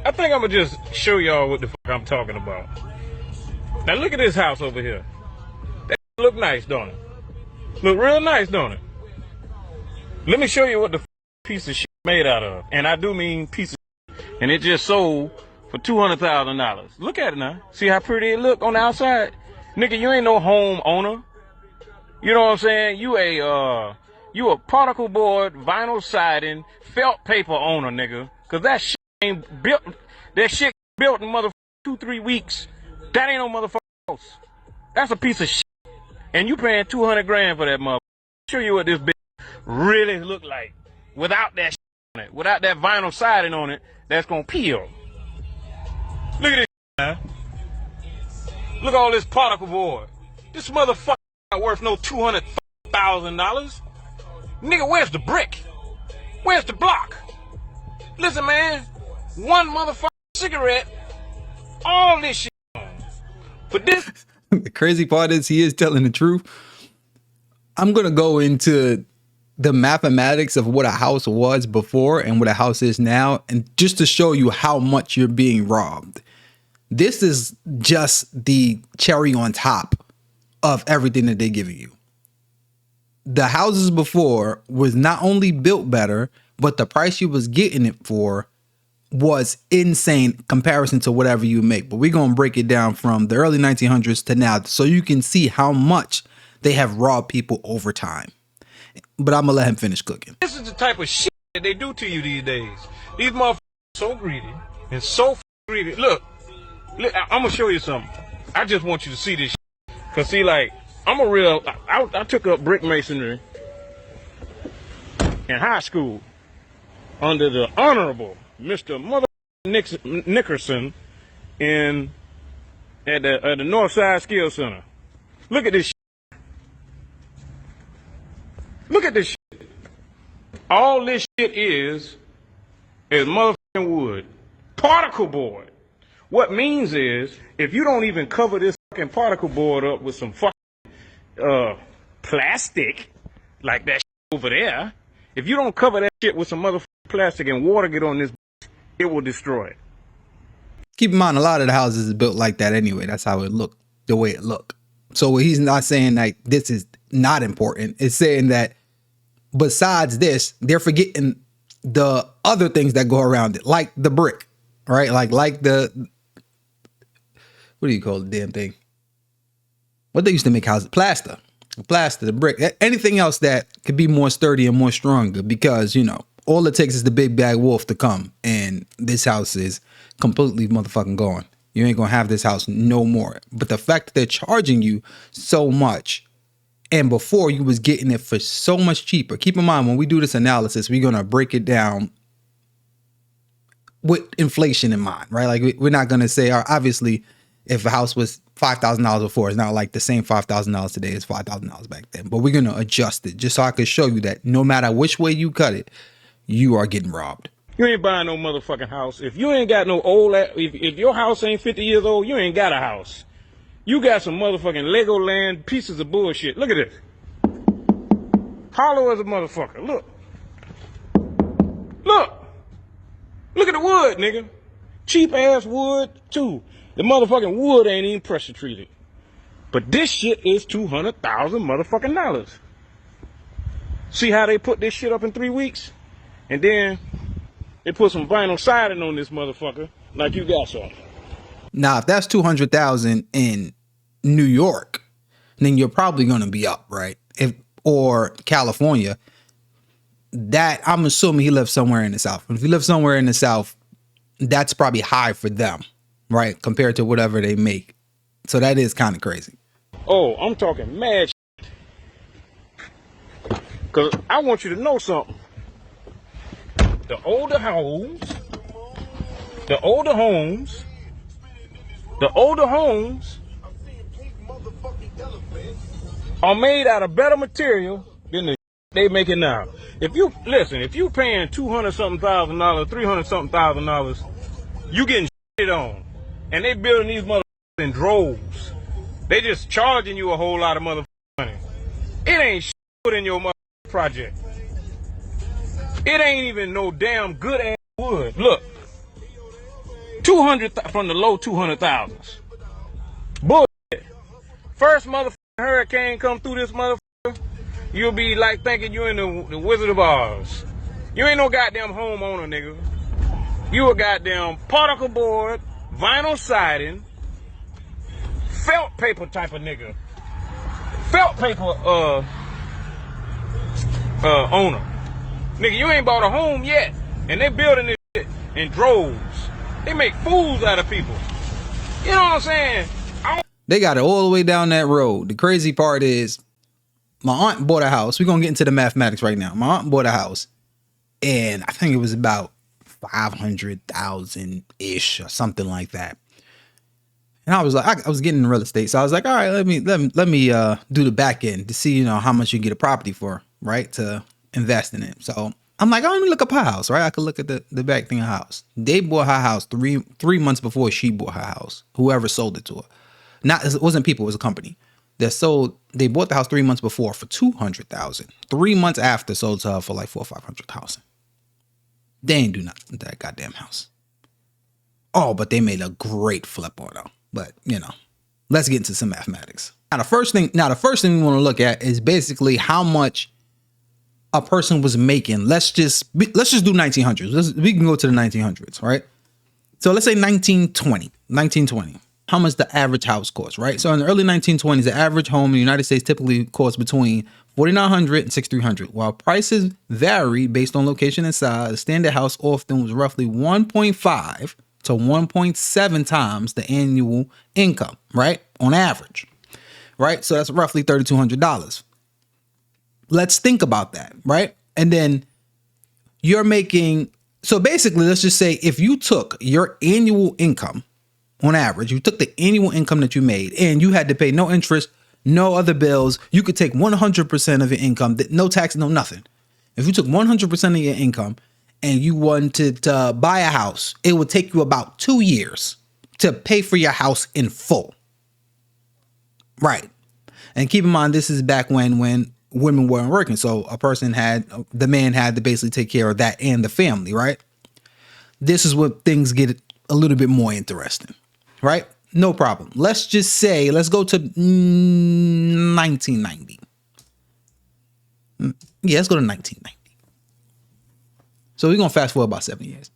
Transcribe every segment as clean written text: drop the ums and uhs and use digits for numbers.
I think I'm gonna just show y'all what the fuck I'm talking about. Now look at this house over here. That look nice, don't it? Look real nice, don't it? Let me show you what the piece of shit made out of. And I do mean piece of shit. And it just sold for $200,000. Look at it now. See how pretty it look on the outside? Nigga, you ain't no home owner. You know what I'm saying? You a particle board, vinyl siding, felt paper owner, nigga. Cause that shit ain't built. That shit built in motherfucking 2-3 weeks. That ain't no motherfucking house. That's a piece of shit. And you paying $200,000 for that motherfucker. Show you what this bitch really look like without that shit on it, without that vinyl siding on it that's gonna peel. Look at this shit, man. Look at all this particle board. This motherfucker not worth no $200,000. Nigga, where's the brick? Where's the block? Listen, man, one motherfucking cigarette, all this shit. But this. The crazy part is he is telling the truth. I'm going to go into the mathematics of what a house was before and what a house is now, and just to show you how much you're being robbed. This is just the cherry on top of everything that they're giving you. The houses before was not only built better, but the price you was getting it for was insane comparison to whatever you make. But we're going to break it down from the early 1900s to now so you can see how much they have robbed people over time. But I'm going to let him finish cooking. This is the type of shit that they do to you these days. These motherfuckers are so greedy and so greedy. Look, I'm going to show you something. I just want you to see this shit. Because see, like, I took up brick masonry in high school under the Honorable Mr. Mother Nickerson at the Northside Skills Center. Look at this shit. Look at this shit. All this shit is motherfucking wood. Particle board. What means is, if you don't even cover this fucking particle board up with some fucking plastic, like that shit over there, if you don't cover that shit with some motherfucking plastic and water get on this, it will destroy it. Keep in mind, a lot of the houses is built like that anyway. That's how it looked, the way it looked. So he's not saying like this is not important. It's saying that besides this, they're forgetting the other things that go around it, like the brick, right? Like the, what do you call the damn thing? What they used to make houses, plaster, the brick, anything else that could be more sturdy and more stronger, because, you know, all it takes is the big bad wolf to come and this house is completely motherfucking gone. You ain't gonna have this house no more. But the fact that they're charging you so much, and before you was getting it for so much cheaper. Keep in mind, when we do this analysis, we're gonna break it down with inflation in mind, right? Like we're not gonna say, obviously, if a house was $5,000 before, it's not like the same $5,000 today is $5,000 back then. But we're gonna adjust it just so I can show you that no matter which way you cut it, you are getting robbed. You ain't buying no motherfucking house. If you ain't got no old, if your house ain't 50 years old, you ain't got a house. You got some motherfucking Lego land pieces of bullshit. Look at this. Hollow as a motherfucker. Look. Look. Look at the wood, nigga. Cheap ass wood, too. The motherfucking wood ain't even pressure treated. But this shit is $200,000 motherfucking dollars. See how they put this shit up in 3 weeks? And then they put some vinyl siding on this motherfucker like you got some. Now, if that's $200,000 in New York, then you're probably going to be up, right? Or California. That, I'm assuming he lives somewhere in the South. If he lives somewhere in the South, that's probably high for them, right? Compared to whatever they make. So that is kind of crazy. Oh, I'm talking mad shit. Because I want you to know something. The older homes are made out of better material than the they making now. If you paying $200-something thousand, $300-something thousand, you getting shit on, and they building these motherfuckers in droves. They just charging you a whole lot of motherfucking money. It ain't shit in your motherfucking project. It ain't even no damn good ass wood. Look. from the low 200,000s. Bullshit. First motherfucking hurricane come through this motherfucker, you'll be like thinking you in the Wizard of Oz. You ain't no goddamn homeowner, nigga. You a goddamn particle board, vinyl siding, felt paper type of nigga. Felt paper owner. Nigga, you ain't bought a home yet. And they building this shit in droves. They make fools out of people. You know what I'm saying? They got it all the way down that road. The crazy part is my aunt bought a house. We're going to get into the mathematics right now. My aunt bought a house and I think it was about 500,000-ish or something like that. And I was like, I was getting in real estate. So I was like, all right, let me do the back end to see, you know, how much you get a property for, right? To invest in it. So I'm like, oh, let me look up her house, right? I could look at the back thing of her house. They bought her house three months before she bought her house. Whoever sold it to her. It wasn't people, it was a company that sold. They bought the house 3 months before for 200,000. 3 months after, sold to her for like 400,000 or 500,000. They ain't do nothing with that goddamn house. Oh, but they made a great flip on though. But you know, let's get into some mathematics. Now the first thing we want to look at is basically how much a person was making. Let's just do 1900s. We can go to the 1900s, right? So let's say 1920. How much the average house cost, right? So in the early 1920s, the average home in the United States typically cost between $4,900 and $6,300. While prices vary based on location and size, a standard house often was roughly 1.5 to 1.7 times the annual income, right? On average, right? So that's roughly $3,200. Let's think about that, right? And then you're making, so basically, let's just say if you took your annual income on average, you took the annual income that you made and you had to pay no interest, no other bills. You could take 100% of your income, no tax, no nothing. If you took 100% of your income and you wanted to buy a house, it would take you about 2 years to pay for your house in full. Right. And keep in mind, this is back when women weren't working. So the man had to basically take care of that and the family, right? This is what things get a little bit more interesting. Right? No problem. Let's go to 1990. Yeah, let's go to 1990. So we're going to fast forward about 7 years.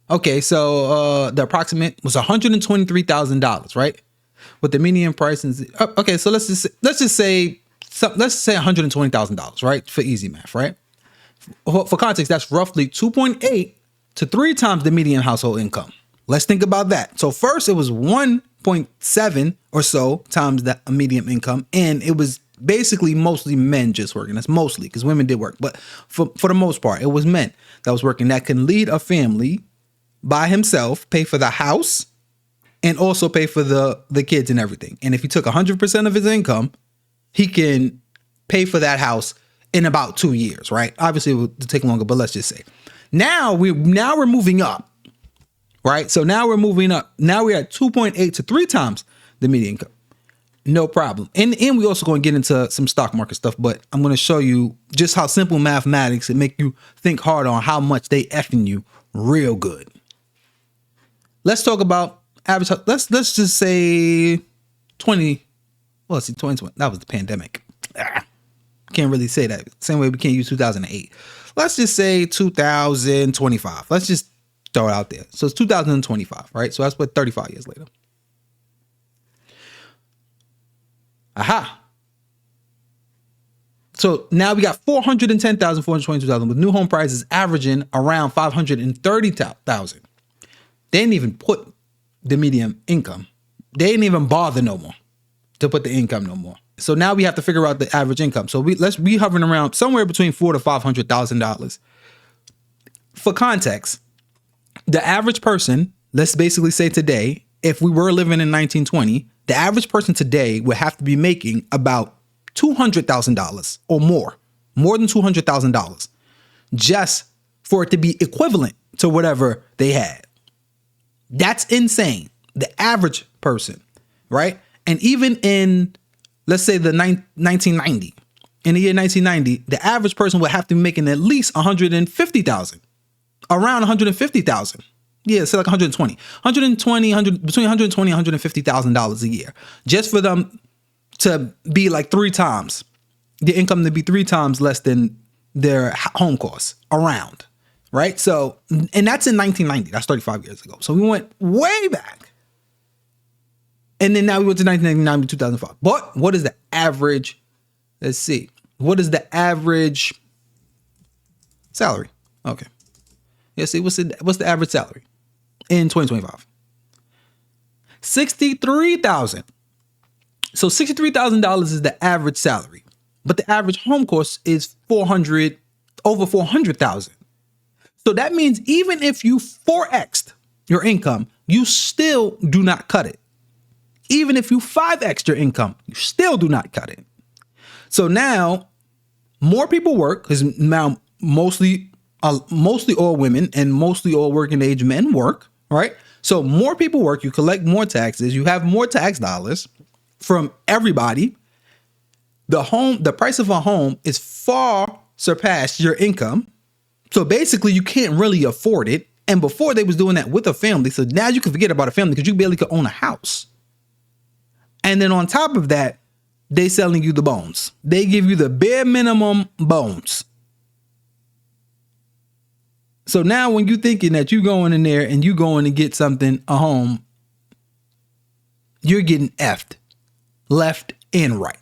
Okay, so the approximate was $123,000, right? With the median price okay, so let's just say $120,000, right? For easy math, right? For context, that's roughly 2.8 to 3 times the median household income. Let's think about that. So first it was 1.7 or so times the median income. And it was basically mostly men just working. That's mostly because women did work. But for the most part, it was men that was working that can lead a family by himself, pay for the house and also pay for the kids and everything. And if he took 100% of his income, he can pay for that house in about 2 years, right? Obviously it would take longer, but let's just say. Now we're moving up. Right. So now we're moving up. Now we're at 2.8 to 3 times the median income. No problem. And we also going to get into some stock market stuff, but I'm going to show you just how simple mathematics and make you think hard on how much they effing you real good. Let's talk about average. Let's just say 2020. That was the pandemic. Can't really say that. Same way we can't use 2008. Let's just say 2025. Let's just throw it out there. So it's 2025, right? So that's what 35 years later. Aha. So now we got 410,000, 422,000 with new home prices averaging around 530,000. They didn't even put the median income. They didn't even bother no more to put the income no more. So now we have to figure out the average income. So let's be hovering around somewhere between $400,000 to $500,000. For context, the average person, let's basically say today, if we were living in 1920, the average person today would have to be making about $200,000 or more than $200,000, just for it to be equivalent to whatever they had. That's insane. The average person, right? And even in, let's say in the year 1990, the average person would have to be making at least $150,000. Around $150,000. Yeah, so like 120, between 120 and $150,000 a year, just for them to be like 3 times the income, to be 3 times less than their home costs around, right? So, and that's in 1990. That's 35 years ago. So we went way back, and then now we went to 1999 to 2005. But what is the average? Let's see. What is the average salary? Okay. Yeah. See, what's the average salary in 2025? $63,000. So $63,000 is the average salary, but the average home cost is over 400,000. So that means even if you 4x'd your income, you still do not cut it. Even if you 5x'd your income, you still do not cut it. So now more people work, because now mostly all women and mostly all working age men work, right? So more people work, you collect more taxes, you have more tax dollars from everybody. The price of a home is far surpassed your income. So basically you can't really afford it. And before they was doing that with a family. So now you can forget about a family because you barely could own a house. And then on top of that, they selling you the bones. They give you the bare minimum bones. So now when you're thinking that you going in there and you going to get something, a home, you're getting effed left and right.